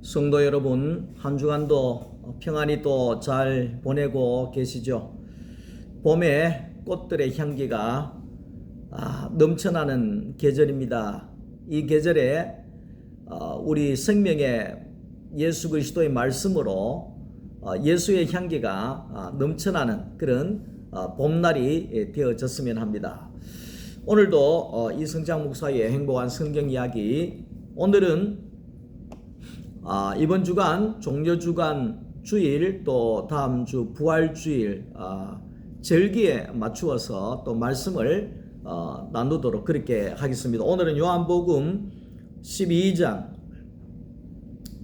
성도 여러분, 한 주간도 평안히 또 잘 보내고 계시죠? 봄에 꽃들의 향기가 넘쳐나는 계절입니다. 이 계절에 우리 생명의 예수 그리스도의 말씀으로 예수의 향기가 넘쳐나는 그런 봄날이 되어졌으면 합니다. 오늘도 이성장 목사의 행복한 성경 이야기, 오늘은 이번 주간 종려주간 주일, 또 다음 주 부활주일 절기에 맞추어서 또 말씀을 나누도록 그렇게 하겠습니다. 오늘은 요한복음 12장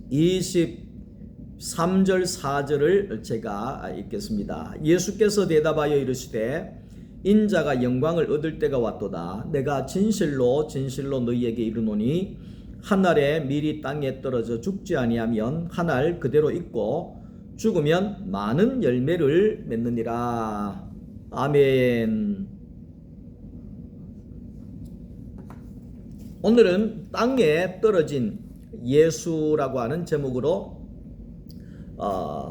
23절 4절을 제가 읽겠습니다. 예수께서 대답하여 이르시되 인자가 영광을 얻을 때가 왔도다. 내가 진실로 진실로 너희에게 이르노니 한 알에 밀이 땅에 떨어져 죽지 아니하면 한 알 그대로 있고 죽으면 많은 열매를 맺느니라. 아멘. 오늘은 땅에 떨어진 예수라고 하는 제목으로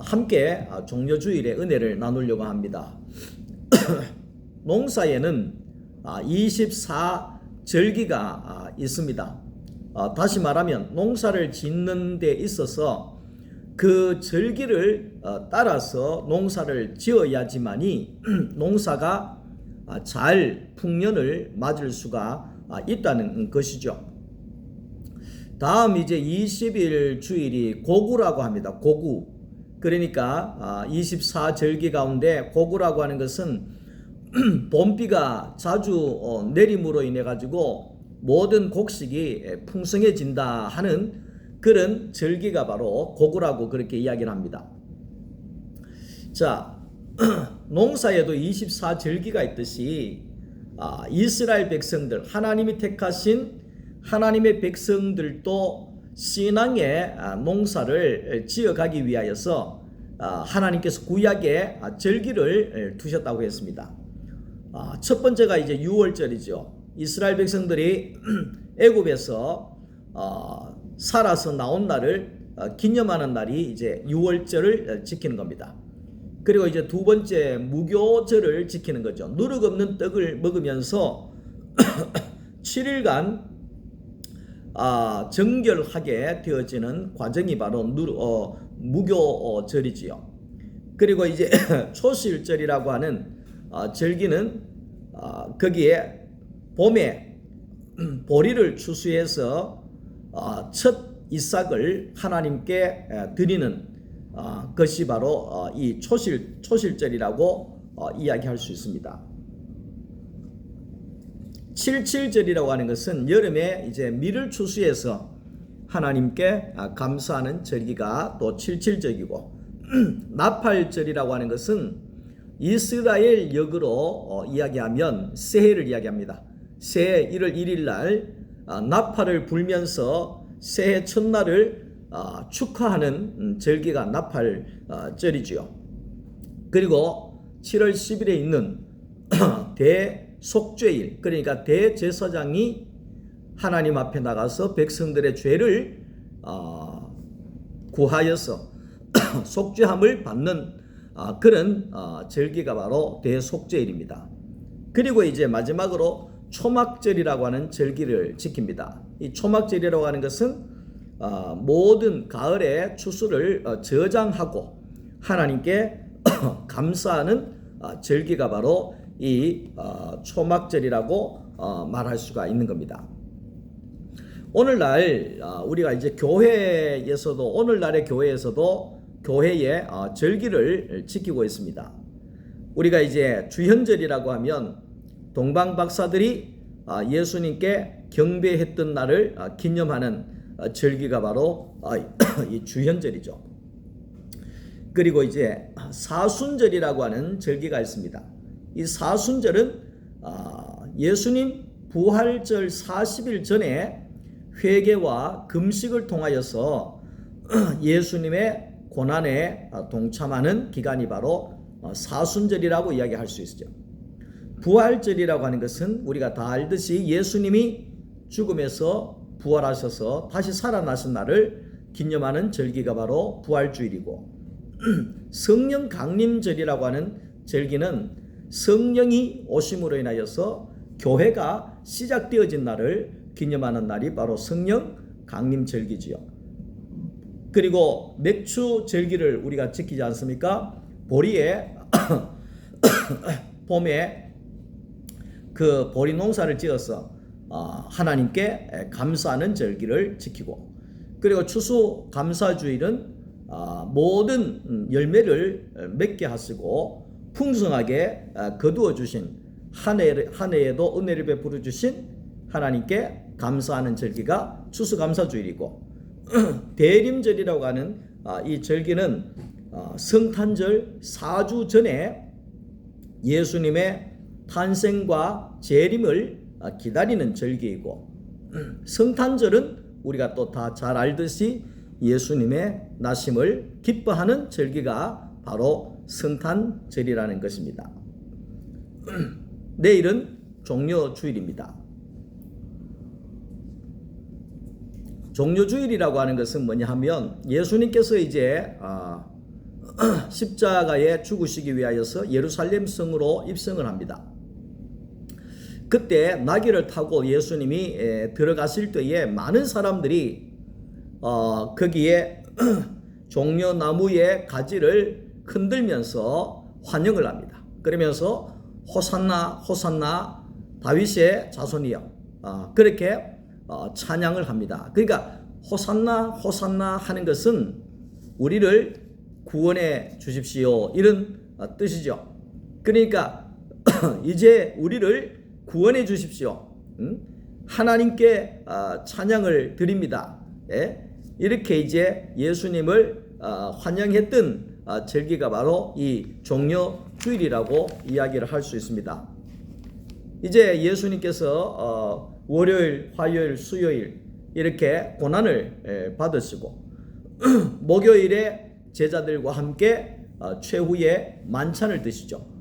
함께 종려주일의 은혜를 나누려고 합니다. 농사에는 24절기가 있습니다. 다시 말하면 농사를 짓는 데 있어서 그 절기를 따라서 농사를 지어야지만이 농사가 잘 풍년을 맞을 수가 있다는 것이죠. 다음 이제 20일 주일이 고구라고 합니다. 고구. 그러니까 24절기 가운데 고구라고 하는 것은 봄비가 자주 내림으로 인해 가지고 모든 곡식이 풍성해진다 하는 그런 절기가 바로 고구라고 그렇게 이야기를 합니다. 자, 농사에도 24절기가 있듯이 이스라엘 백성들, 하나님이 택하신 하나님의 백성들도 신앙의 농사를 지어가기 위하여서 하나님께서 구약에 절기를 두셨다고 했습니다. 첫 번째가 이제 유월절이죠. 이스라엘 백성들이 애굽에서 살아서 나온 날을 기념하는 날이 이제 유월절을 지키는 겁니다. 그리고 이제 두 번째 무교절을 지키는 거죠. 누룩 없는 떡을 먹으면서 7일간 정결하게 되어지는 과정이 바로 무교절이지요. 그리고 이제 초실절이라고 하는 절기는 거기에 봄에 보리를 추수해서 첫 이삭을 하나님께 드리는 것이 바로 이 초실절이라고 이야기할 수 있습니다. 칠칠절이라고 하는 것은 여름에 이제 밀을 추수해서 하나님께 감사하는 절기가 또 칠칠절이고, 나팔절이라고 하는 것은 이스라엘 역으로 이야기하면 새해를 이야기합니다. 새해 1월 1일 날 나팔을 불면서 새해 첫날을 축하하는 절기가 나팔절이지요. 그리고 7월 10일에 있는 대속죄일, 그러니까 대제사장이 하나님 앞에 나가서 백성들의 죄를 구하여서 속죄함을 받는 그런 절기가 바로 대속죄일입니다. 그리고 이제 마지막으로 초막절이라고 하는 절기를 지킵니다. 이 초막절이라고 하는 것은 모든 가을의 추수를 저장하고 하나님께 감사하는 절기가 바로 이 초막절이라고 말할 수가 있는 겁니다. 오늘날 우리가 이제 교회에서도, 오늘날의 교회에서도 교회의 절기를 지키고 있습니다. 우리가 이제 주현절이라고 하면 동방 박사들이 예수님께 경배했던 날을 기념하는 절기가 바로 이 주현절이죠. 그리고 이제 사순절이라고 하는 절기가 있습니다. 이 사순절은 예수님 부활절 40일 전에 회개와 금식을 통하여서 예수님의 고난에 동참하는 기간이 바로 사순절이라고 이야기할 수 있죠. 부활절이라고 하는 것은 우리가 다 알듯이 예수님이 죽음에서 부활하셔서 다시 살아나신 날을 기념하는 절기가 바로 부활주일이고 성령 강림절이라고 하는 절기는 성령이 오심으로 인하여서 교회가 시작되어진 날을 기념하는 날이 바로 성령 강림절기지요. 그리고 맥주 절기를 우리가 지키지 않습니까? 보리에 봄에 그 보리 농사를 지어서 하나님께 감사하는 절기를 지키고, 그리고 추수 감사주일은 모든 열매를 맺게 하시고 풍성하게 거두어 주신 한 해에도 은혜를 베풀어 주신 하나님께 감사하는 절기가 추수감사주일이고, 대림절이라고 하는 이 절기는 성탄절 4주 전에 예수님의 탄생과 재림을 기다리는 절기이고, 성탄절은 우리가 또 다 잘 알듯이 예수님의 나심을 기뻐하는 절기가 바로 성탄절이라는 것입니다. 내일은 종려주일입니다. 종려주일이라고 하는 것은 뭐냐 하면 예수님께서 이제 십자가에 죽으시기 위하여서 예루살렘 성으로 입성을 합니다. 그때 나귀를 타고 예수님이 들어가실 때에 많은 사람들이 거기에 종려나무의 가지를 흔들면서 환영을 합니다. 그러면서 호산나 호산나 다윗의 자손이여 그렇게 찬양을 합니다. 그러니까 호산나 호산나 하는 것은 우리를 구원해 주십시오 이런 뜻이죠. 그러니까 이제 우리를 구원해 주십시오. 하나님께 찬양을 드립니다. 이렇게 이제 예수님을 환영했던 절기가 바로 이 종려주일이라고 이야기를 할 수 있습니다. 이제 예수님께서 월요일, 화요일, 수요일 이렇게 고난을 받으시고 목요일에 제자들과 함께 최후의 만찬을 드시죠.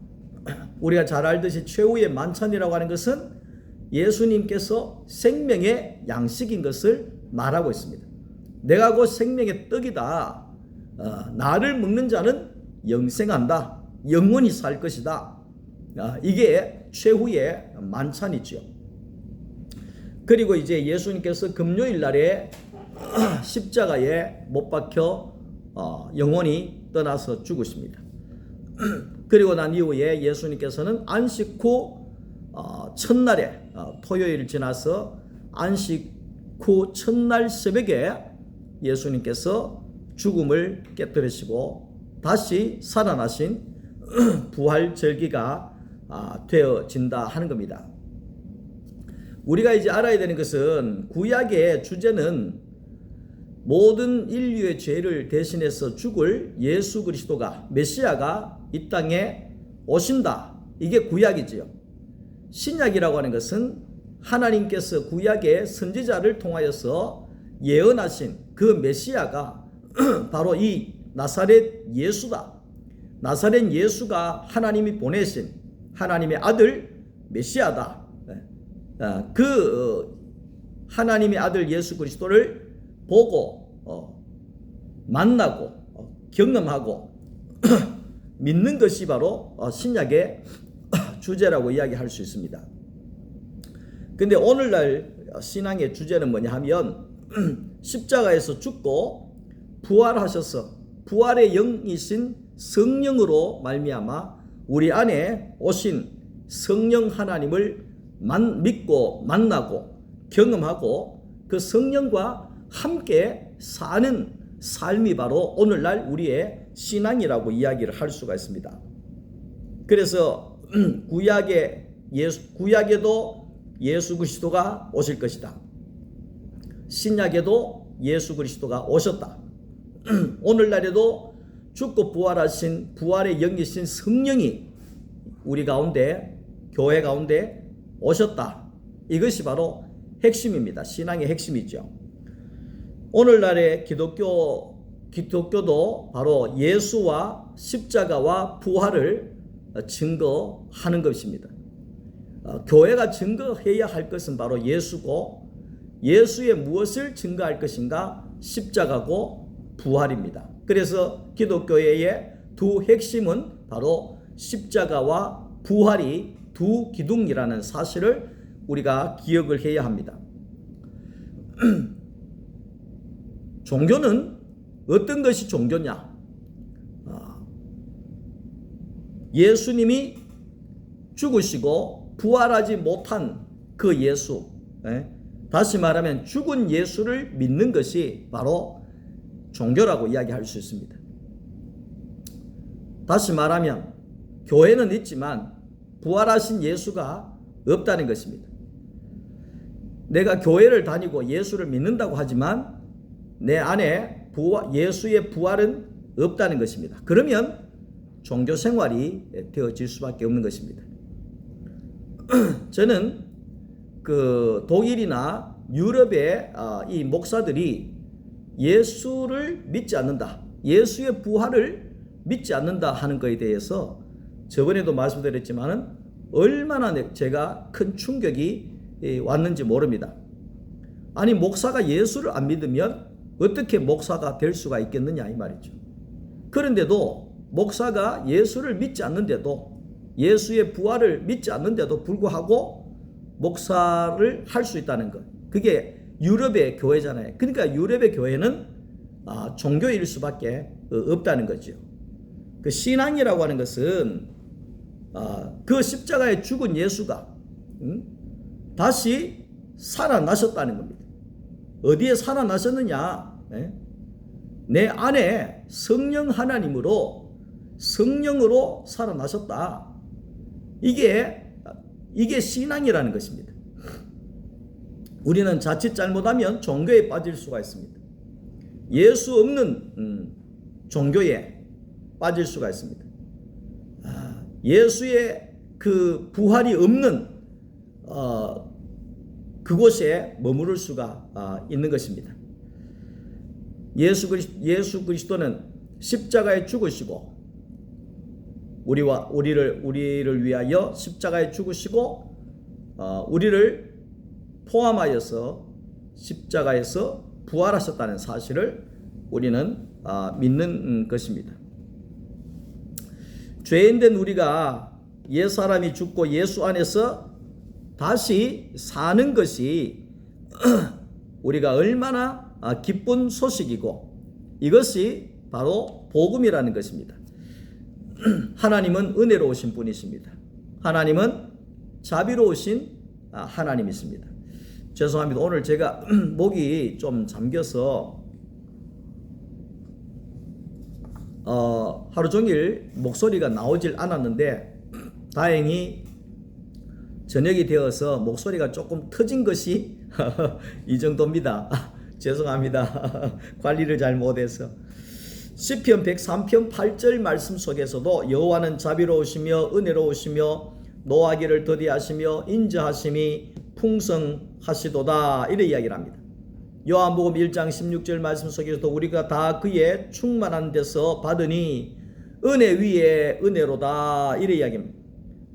우리가 잘 알듯이 최후의 만찬이라고 하는 것은 예수님께서 생명의 양식인 것을 말하고 있습니다. 내가 곧 생명의 떡이다. 나를 먹는 자는 영생한다. 영원히 살 것이다. 이게 최후의 만찬이죠. 그리고 이제 예수님께서 금요일 날에 십자가에 못 박혀 영원히 떠나서 죽으십니다. 그리고 난 이후에 예수님께서는 안식 후 첫날에 토요일 지나서 안식 후 첫날 새벽에 예수님께서 죽음을 깨뜨리시고 다시 살아나신 부활 절기가 되어진다 하는 겁니다. 우리가 이제 알아야 되는 것은 구약의 주제는 모든 인류의 죄를 대신해서 죽을 예수 그리스도가 메시아가 이 땅에 오신다. 이게 구약이지요. 신약이라고 하는 것은 하나님께서 구약의 선지자를 통하여서 예언하신 그 메시아가 바로 이 나사렛 예수다. 나사렛 예수가 하나님이 보내신 하나님의 아들 메시아다. 그 하나님의 아들 예수 그리스도를 보고 만나고 경험하고 믿는 것이 바로 신약의 주제라고 이야기할 수 있습니다. 근데 오늘날 신앙의 주제는 뭐냐 하면 십자가에서 죽고 부활하셔서 부활의 영이신 성령으로 말미암아 우리 안에 오신 성령 하나님을 믿고 만나고 경험하고 그 성령과 함께 사는 삶이 바로 오늘날 우리의 신앙이라고 이야기를 할 수가 있습니다. 그래서 구약에도 예수 그리스도가 오실 것이다. 신약에도 예수 그리스도가 오셨다. 오늘날에도 죽고 부활하신 부활의 영이신 성령이 우리 가운데 교회 가운데 오셨다. 이것이 바로 핵심입니다. 신앙의 핵심이죠. 오늘날의 기독교도 바로 예수와 십자가와 부활을 증거하는 것입니다. 교회가 증거해야 할 것은 바로 예수고 예수의 무엇을 증거할 것인가? 십자가고 부활입니다. 그래서 기독교회의 두 핵심은 바로 십자가와 부활이 두 기둥이라는 사실을 우리가 기억을 해야 합니다. 종교는 어떤 것이 종교냐? 예수님이 죽으시고 부활하지 못한 그 예수, 다시 말하면 죽은 예수를 믿는 것이 바로 종교라고 이야기할 수 있습니다. 다시 말하면 교회는 있지만 부활하신 예수가 없다는 것입니다. 내가 교회를 다니고 예수를 믿는다고 하지만 내 안에 예수의 부활은 없다는 것입니다. 그러면 종교 생활이 되어질 수밖에 없는 것입니다. 저는 그 독일이나 유럽의 이 목사들이 예수를 믿지 않는다, 예수의 부활을 믿지 않는다 하는 것에 대해서 저번에도 말씀드렸지만은 얼마나 제가 큰 충격이 왔는지 모릅니다. 아니, 목사가 예수를 안 믿으면 어떻게 목사가 될 수가 있겠느냐 이 말이죠. 그런데도 목사가 예수를 믿지 않는데도, 예수의 부활을 믿지 않는데도 불구하고 목사를 할 수 있다는 것, 그게 유럽의 교회잖아요. 그러니까 유럽의 교회는 종교일 수밖에 없다는 거죠. 그 신앙이라고 하는 것은 그 십자가에 죽은 예수가 다시 살아나셨다는 겁니다. 어디에 살아나셨느냐? 내 안에 성령 하나님으로, 성령으로 살아나셨다. 이게 신앙이라는 것입니다. 우리는 자칫 잘못하면 종교에 빠질 수가 있습니다. 예수 없는 종교에 빠질 수가 있습니다. 예수의 그 부활이 없는 그곳에 머무를 수가 있는 것입니다. 예수 그리스도는 십자가에 죽으시고 우리를 위하여 십자가에 죽으시고 우리를 포함하여서 십자가에서 부활하셨다는 사실을 우리는 믿는 것입니다. 죄인된 우리가 옛사람이 죽고 예수 안에서 다시 사는 것이 우리가 얼마나 기쁜 소식이고, 이것이 바로 복음이라는 것입니다. 하나님은 은혜로우신 분이십니다. 하나님은 자비로우신 하나님이십니다. 죄송합니다. 오늘 제가 목이 좀 잠겨서 하루 종일 목소리가 나오질 않았는데 다행히 저녁이 되어서 목소리가 조금 터진 것이 이 정도입니다. 죄송합니다. 관리를 잘 못해서. 시편 103편 8절 말씀 속에서도 여호와는 자비로우시며 은혜로우시며 노하기를 더디하시며 인자하심이 풍성하시도다, 이렇게 이야기를 합니다. 요한복음 1장 16절 말씀 속에서도 우리가 다 그의 충만한 데서 받으니 은혜 위에 은혜로다, 이렇게 이야기합니다.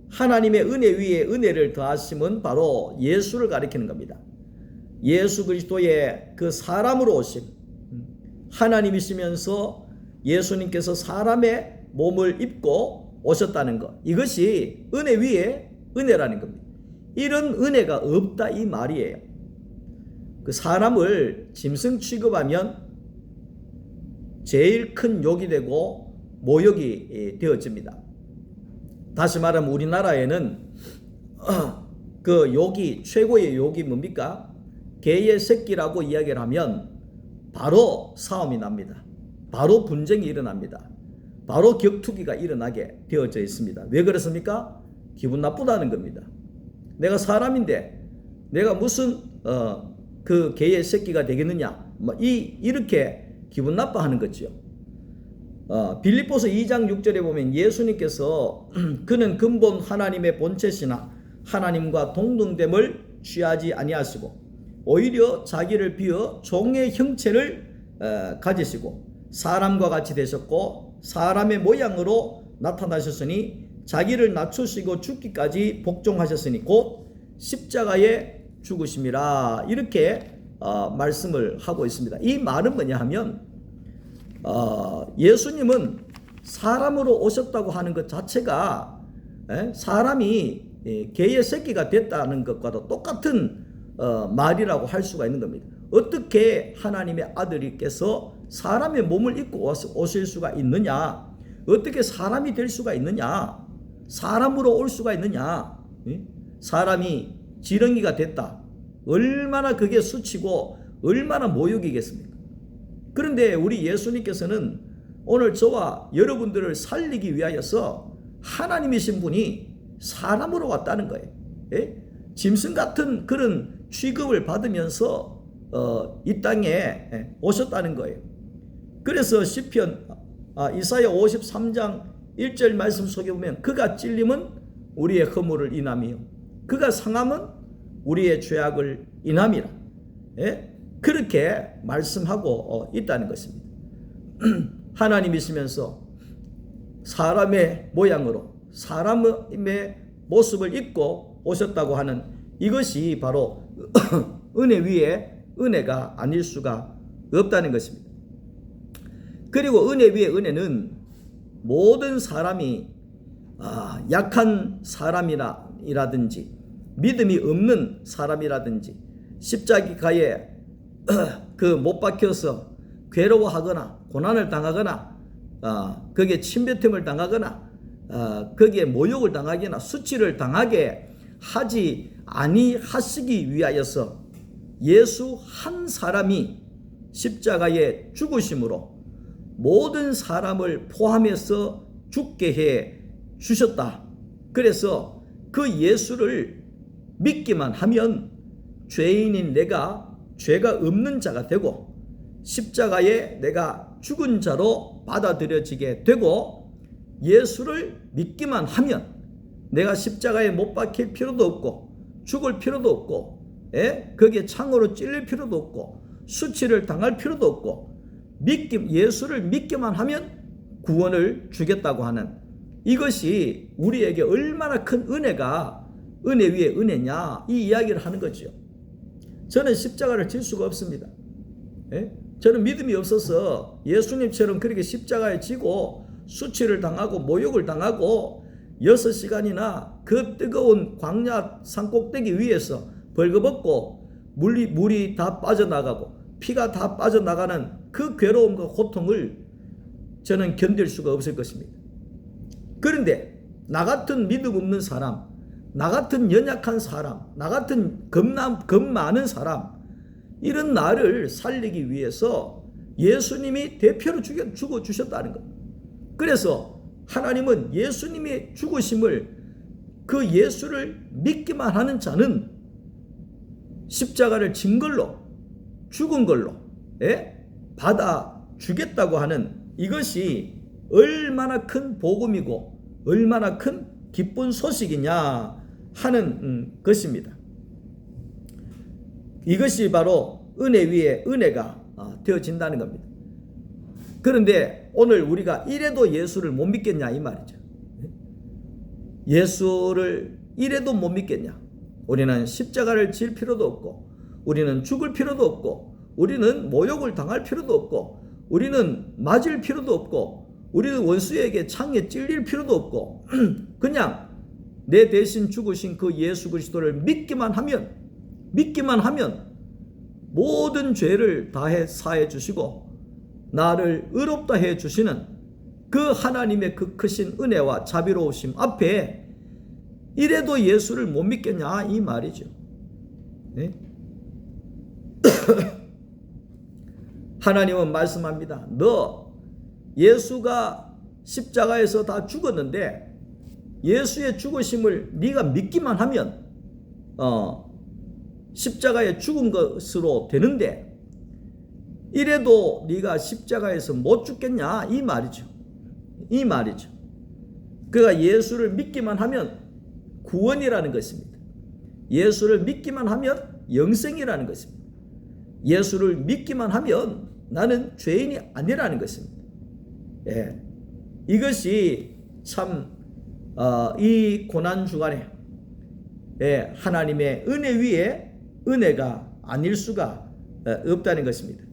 하나님의 은혜 위에 은혜를 더하심은 바로 예수를 가리키는 겁니다. 예수 그리스도의 그 사람으로 오심, 하나님이시면서 예수님께서 사람의 몸을 입고 오셨다는 것, 이것이 은혜 위에 은혜라는 겁니다. 이런 은혜가 없다 이 말이에요. 그 사람을 짐승 취급하면 제일 큰 욕이 되고 모욕이 되어집니다. 다시 말하면 우리나라에는 그 욕이, 최고의 욕이 뭡니까? 개의 새끼라고 이야기를 하면 바로 싸움이 납니다. 바로 분쟁이 일어납니다. 바로 격투기가 일어나게 되어져 있습니다. 왜 그렇습니까? 기분 나쁘다는 겁니다. 내가 사람인데 내가 무슨 그 개의 새끼가 되겠느냐, 이렇게 기분 나빠하는 거죠. 빌립보서 2장 6절에 보면 예수님께서 그는 근본 하나님의 본체시나 하나님과 동등됨을 취하지 아니하시고 오히려 자기를 비어 종의 형체를 가지시고 사람과 같이 되셨고 사람의 모양으로 나타나셨으니 자기를 낮추시고 죽기까지 복종하셨으니 곧 십자가에 죽으심이라, 이렇게 말씀을 하고 있습니다. 이 말은 뭐냐 하면 예수님은 사람으로 오셨다고 하는 것 자체가 사람이 개의 새끼가 됐다는 것과도 똑같은 말이라고 할 수가 있는 겁니다. 어떻게 하나님의 아들이께서 사람의 몸을 입고 오실 수가 있느냐? 어떻게 사람이 될 수가 있느냐? 사람으로 올 수가 있느냐? 사람이 지렁이가 됐다. 얼마나 그게 수치고 얼마나 모욕이겠습니까? 그런데 우리 예수님께서는 오늘 저와 여러분들을 살리기 위하여서 하나님이신 분이 사람으로 왔다는 거예요. 짐승 같은 그런 취급을 받으면서 이 땅에 오셨다는 거예요. 그래서 시편 이사야 53장 1절 말씀 속에 보면 그가 찔림은 우리의 허물을 인함이요 그가 상함은 우리의 죄악을 인함이라. 그렇게 말씀하고 있다는 것입니다. 하나님이시면서 사람의 모양으로 사람의 모습을 입고 오셨다고 하는 이것이 바로 은혜 위에 은혜가 아닐 수가 없다는 것입니다. 그리고 은혜 위에 은혜는 모든 사람이 약한 사람이라든지 믿음이 없는 사람이라든지 십자가에 못 박혀서 괴로워하거나 고난을 당하거나 거기에 침뱉음을 당하거나 거기에 모욕을 당하거나 수치를 당하게 하지 아니하시기 위하여서 예수 한 사람이 십자가에 죽으심으로 모든 사람을 포함해서 죽게 해 주셨다. 그래서 그 예수를 믿기만 하면 죄인인 내가 죄가 없는 자가 되고 십자가에 내가 죽은 자로 받아들여지게 되고 예수를 믿기만 하면 내가 십자가에 못 박힐 필요도 없고 죽을 필요도 없고 거기에 창으로 찔릴 필요도 없고 수치를 당할 필요도 없고 예수를 믿기만 하면 구원을 주겠다고 하는 이것이 우리에게 얼마나 큰 은혜가 은혜 위에 은혜냐 이 이야기를 하는 거죠. 저는 십자가를 질 수가 없습니다. 저는 믿음이 없어서 예수님처럼 그렇게 십자가에 지고 수치를 당하고 모욕을 당하고 6시간이나 그 뜨거운 광야 산꼭대기 위에서 벌거벗고 물이 다 빠져나가고 피가 다 빠져나가는 그 괴로움과 고통을 저는 견딜 수가 없을 것입니다. 그런데 나 같은 믿음 없는 사람, 나 같은 연약한 사람, 나 같은 겁 많은 사람, 이런 나를 살리기 위해서 예수님이 대표로 죽어 주셨다는 것. 그래서 하나님은 예수님의 죽으심을 그 예수를 믿기만 하는 자는 십자가를 진 걸로 죽은 걸로 받아 주겠다고 하는 이것이 얼마나 큰 복음이고 얼마나 큰 기쁜 소식이냐 하는 것입니다. 이것이 바로 은혜 위에 은혜가 되어진다는 겁니다. 그런데 오늘 우리가 이래도 예수를 못 믿겠냐 이 말이죠. 예수를 이래도 못 믿겠냐. 우리는 십자가를 질 필요도 없고 우리는 죽을 필요도 없고 우리는 모욕을 당할 필요도 없고 우리는 맞을 필요도 없고 우리는 원수에게 창에 찔릴 필요도 없고 그냥 내 대신 죽으신 그 예수 그리스도를 믿기만 하면 모든 죄를 다해 사해 주시고 나를 의롭다 해 주시는 그 하나님의 그 크신 은혜와 자비로우심 앞에 이래도 예수를 못 믿겠냐 이 말이죠. 네? 하나님은 말씀합니다. 너 예수가 십자가에서 다 죽었는데 예수의 죽으심을 네가 믿기만 하면 십자가에 죽은 것으로 되는데 이래도 네가 십자가에서 못 죽겠냐 이 말이죠. 그가 예수를 믿기만 하면 구원이라는 것입니다. 예수를 믿기만 하면 영생이라는 것입니다. 예수를 믿기만 하면 나는 죄인이 아니라는 것입니다. 이것이 참 이 고난 주간에 하나님의 은혜 위에 은혜가 아닐 수가 없다는 것입니다.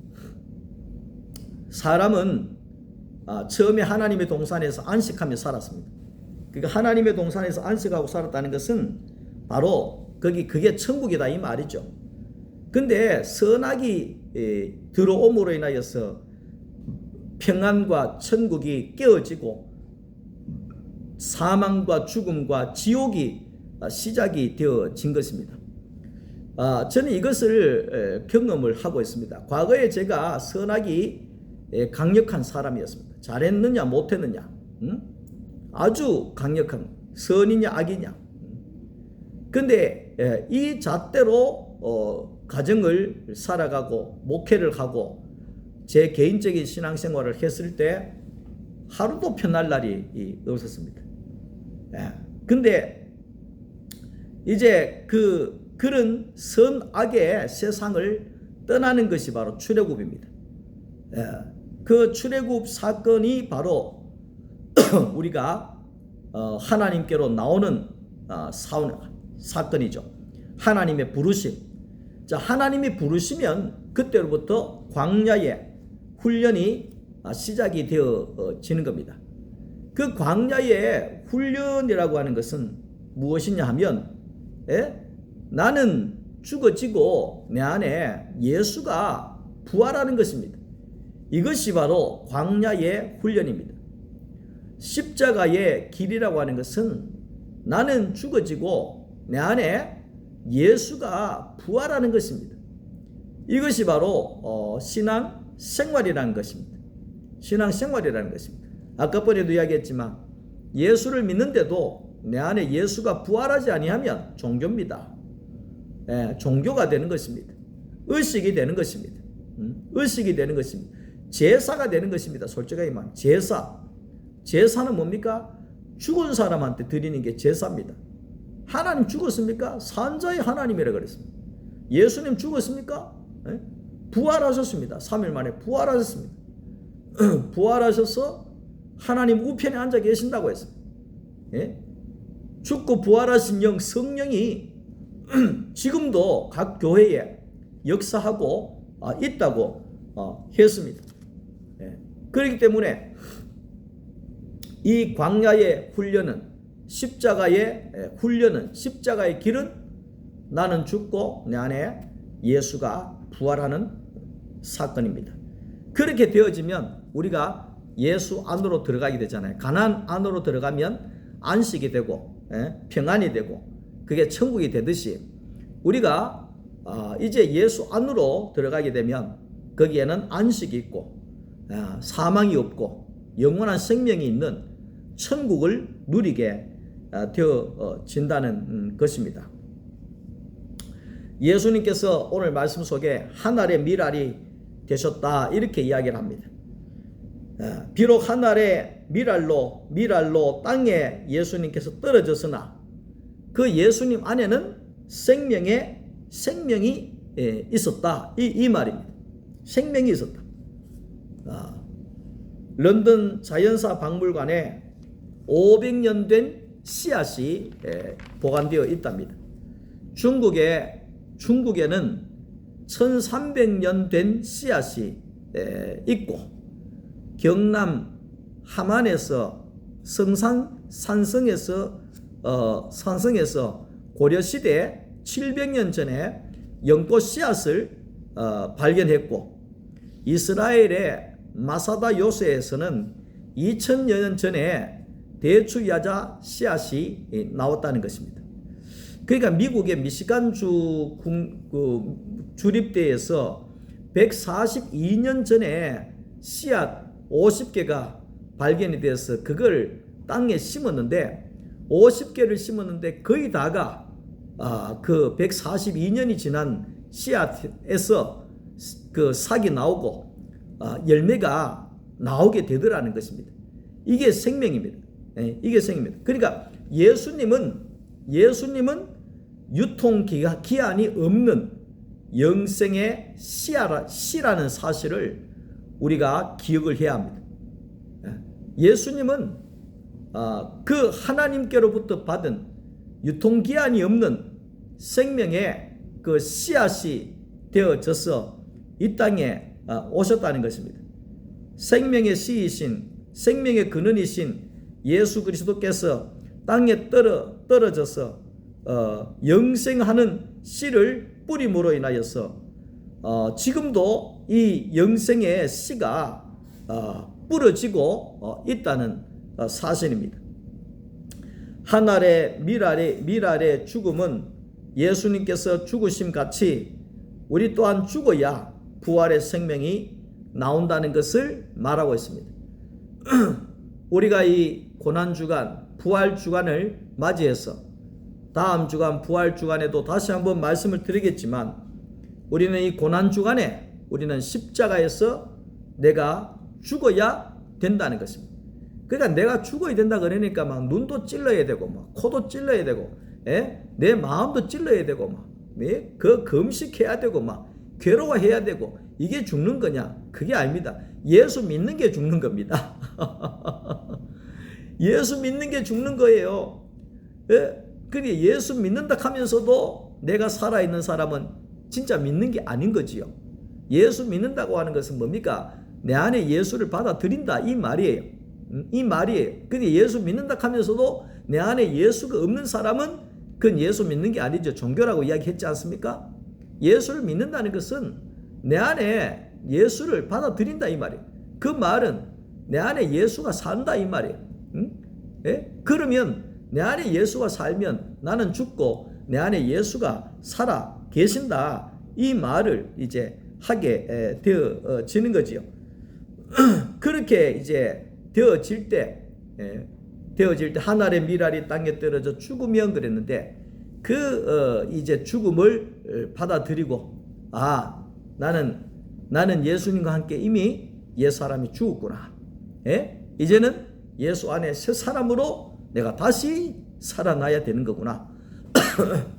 사람은 처음에 하나님의 동산에서 안식하며 살았습니다. 그러니까 하나님의 동산에서 안식하고 살았다는 것은 바로 그게 천국이다 이 말이죠. 근데 선악이 들어옴으로 인하여서 평안과 천국이 깨어지고 사망과 죽음과 지옥이 시작이 되어진 것입니다. 저는 이것을 경험을 하고 있습니다. 과거에 제가 선악이 강력한 사람이었습니다. 잘했느냐 못했느냐, 아주 강력한, 선이냐 악이냐. 근데 이 잣대로 가정을 살아가고 목회를 하고 제 개인적인 신앙생활을 했을 때 하루도 편할 날이 없었습니다. 근데 이제 그런 선악의 세상을 떠나는 것이 바로 출애굽입니다. 그 출애굽 사건이 바로 우리가 하나님께로 나오는 사건이죠. 하나님의 부르심. 자, 하나님이 부르시면 그때로부터 광야의 훈련이 시작이 되어지는 겁니다. 그 광야의 훈련이라고 하는 것은 무엇이냐 하면 나는 죽어지고 내 안에 예수가 부활하는 것입니다. 이것이 바로 광야의 훈련입니다. 십자가의 길이라고 하는 것은 나는 죽어지고 내 안에 예수가 부활하는 것입니다. 이것이 바로 신앙 생활이라는 것입니다. 신앙 생활이라는 것입니다. 아까 번에도 이야기했지만 예수를 믿는데도 내 안에 예수가 부활하지 아니하면 종교입니다. 종교가 되는 것입니다. 의식이 되는 것입니다. 의식이 되는 것입니다. 제사가 되는 것입니다. 솔직하게 말하면 제사는 뭡니까? 죽은 사람한테 드리는 게 제사입니다. 하나님 죽었습니까? 산자의 하나님이라 그랬습니다. 예수님 죽었습니까? 부활하셨습니다. 3일 만에 부활하셨습니다. 부활하셔서 하나님 우편에 앉아 계신다고 했습니다. 죽고 부활하신 영 성령이 지금도 각 교회에 역사하고 있다고 했습니다. 그렇기 때문에 이 광야의 훈련은 십자가의 길은 나는 죽고 내 안에 예수가 부활하는 사건입니다. 그렇게 되어지면 우리가 예수 안으로 들어가게 되잖아요. 가나안 안으로 들어가면 안식이 되고 평안이 되고 그게 천국이 되듯이 우리가 이제 예수 안으로 들어가게 되면 거기에는 안식이 있고 사망이 없고 영원한 생명이 있는 천국을 누리게 되어진다는 것입니다. 예수님께서 오늘 말씀 속에 한 알의 밀알이 되셨다 이렇게 이야기를 합니다. 비록 한 알의 밀알로 땅에 예수님께서 떨어졌으나 그 예수님 안에는 생명이 있었다 이 말입니다. 생명이 있었다. 런던 자연사 박물관에 500년 된 씨앗이 보관되어 있답니다. 중국에는 1300년 된 씨앗이 있고 경남 함안에서 산성에서 고려시대 700년 전에 연꽃 씨앗을 발견했고 이스라엘의 마사다 요새에서는 2000여 년 전에 대추야자 씨앗이 나왔다는 것입니다. 그러니까 미국의 미시간주 주립대에서 142년 전에 씨앗 50개가 발견이 되어서 그걸 땅에 심었는데 50개를 심었는데 거의 다가 그 142년이 지난 씨앗에서 그 삭이 나오고 열매가 나오게 되더라는 것입니다. 이게 생명입니다. 이게 생명입니다. 그러니까 예수님은 유통기한이 없는 영생의 씨라는 사실을 우리가 기억을 해야 합니다. 예수님은 그 하나님께로부터 받은 유통기한이 없는 생명의 그 씨앗이 되어져서 이 땅에 오셨다는 것입니다. 생명의 씨이신, 생명의 근원이신 예수 그리스도께서 땅에 떨어져서 영생하는 씨를 뿌림으로 인하여서 지금도 이 영생의 씨가 뿌려지고 있다는 사실입니다. 하늘의 미랄의 죽음은 예수님께서 죽으심 같이 우리 또한 죽어야 부활의 생명이 나온다는 것을 말하고 있습니다. 우리가 이 고난주간, 부활주간을 맞이해서 다음 주간 부활주간에도 다시 한번 말씀을 드리겠지만 우리는 이 고난주간에 우리는 십자가에서 내가 죽어야 된다는 것입니다. 그러니까 내가 죽어야 된다 그러니까 막 눈도 찔러야 되고 막 코도 찔러야 되고 내 마음도 찔러야 되고 막 그 금식해야 되고 막 괴로워해야 되고 이게 죽는 거냐? 그게 아닙니다. 예수 믿는 게 죽는 겁니다. 예수 믿는 게 죽는 거예요. 그게 예수 믿는다 하면서도 내가 살아있는 사람은 진짜 믿는 게 아닌 거지요. 예수 믿는다고 하는 것은 뭡니까? 내 안에 예수를 받아들인다 이 말이에요. 이 말이에요. 근데 예수 믿는다 하면서도 내 안에 예수가 없는 사람은 그건 예수 믿는 게 아니죠. 종교라고 이야기했지 않습니까? 예수를 믿는다는 것은 내 안에 예수를 받아들인다 이 말이에요. 그 말은 내 안에 예수가 산다 이 말이에요. 그러면 내 안에 예수가 살면 나는 죽고 내 안에 예수가 살아 계신다 이 말을 이제 하게 되어지는 거지요. 그렇게 이제 되어질 때 하늘의 미랄이 땅에 떨어져 죽으면 그랬는데 이제 죽음을 받아들이고 나는 예수님과 함께 이미 옛 사람이 죽었구나. 이제는 예수 안에 새 사람으로 내가 다시 살아나야 되는 거구나.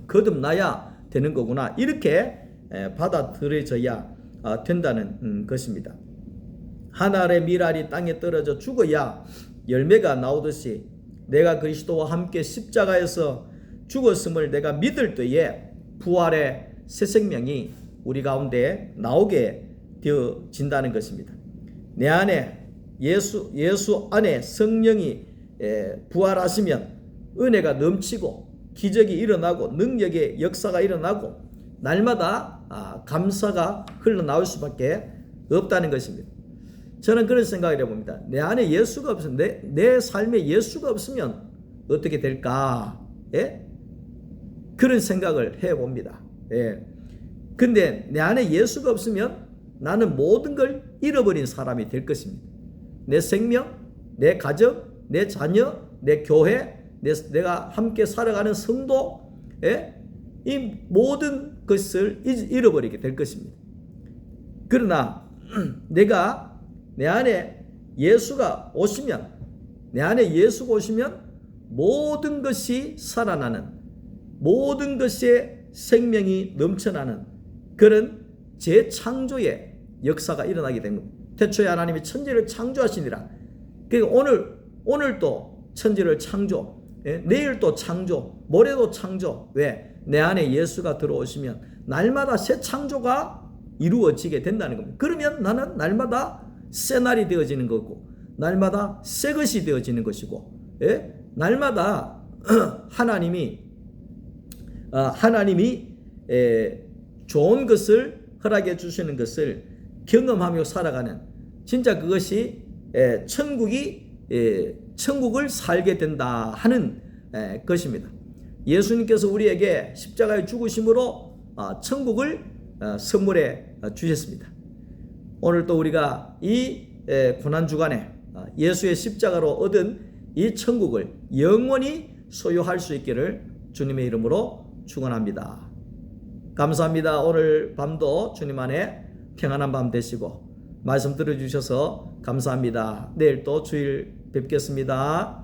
거듭나야 되는 거구나. 이렇게 받아들여져야 된다는 것입니다. 하늘의 미랄이 땅에 떨어져 죽어야 열매가 나오듯이 내가 그리스도와 함께 십자가에서 죽었음을 내가 믿을 때에 부활의 새 생명이 우리 가운데 나오게 되어진다는 것입니다. 내 안에 예수 안에 성령이 부활하시면 은혜가 넘치고 기적이 일어나고 능력의 역사가 일어나고 날마다 감사가 흘러나올 수밖에 없다는 것입니다. 저는 그런 생각을 해봅니다. 내 안에 예수가 없으면 내 삶에 예수가 없으면 어떻게 될까? 그런 생각을 해봅니다. 근데 내 안에 예수가 없으면 나는 모든 걸 잃어버린 사람이 될 것입니다. 내 생명, 내 가정, 내 자녀, 내 교회, 내가 함께 살아가는 성도, 이 모든 것을 잃어버리게 될 것입니다. 그러나 내가 내 안에 예수가 오시면, 내 안에 예수가 오시면 모든 것이 살아나는, 모든 것의 생명이 넘쳐나는 그런 재창조의 역사가 일어나게 된 겁니다. 태초에 하나님이 천지를 창조하시니라. 그러니까 오늘도 천지를 창조, 내일도 창조, 모레도 창조. 왜? 내 안에 예수가 들어오시면 날마다 새 창조가 이루어지게 된다는 겁니다. 그러면 나는 날마다 새 날이 되어지는 거고, 날마다 새 것이 되어지는 것이고, 날마다 하나님이 좋은 것을 허락해 주시는 것을 경험하며 살아가는, 진짜 그것이 천국을 살게 된다 하는 것입니다. 예수님께서 우리에게 십자가의 죽으심으로 천국을 선물해 주셨습니다. 오늘 또 우리가 이 고난주간에 예수의 십자가로 얻은 이 천국을 영원히 소유할 수 있기를 주님의 이름으로 축원합니다. 감사합니다. 오늘 밤도 주님 안에 평안한 밤 되시고 말씀 들어주셔서 감사합니다. 내일 또 주일 뵙겠습니다.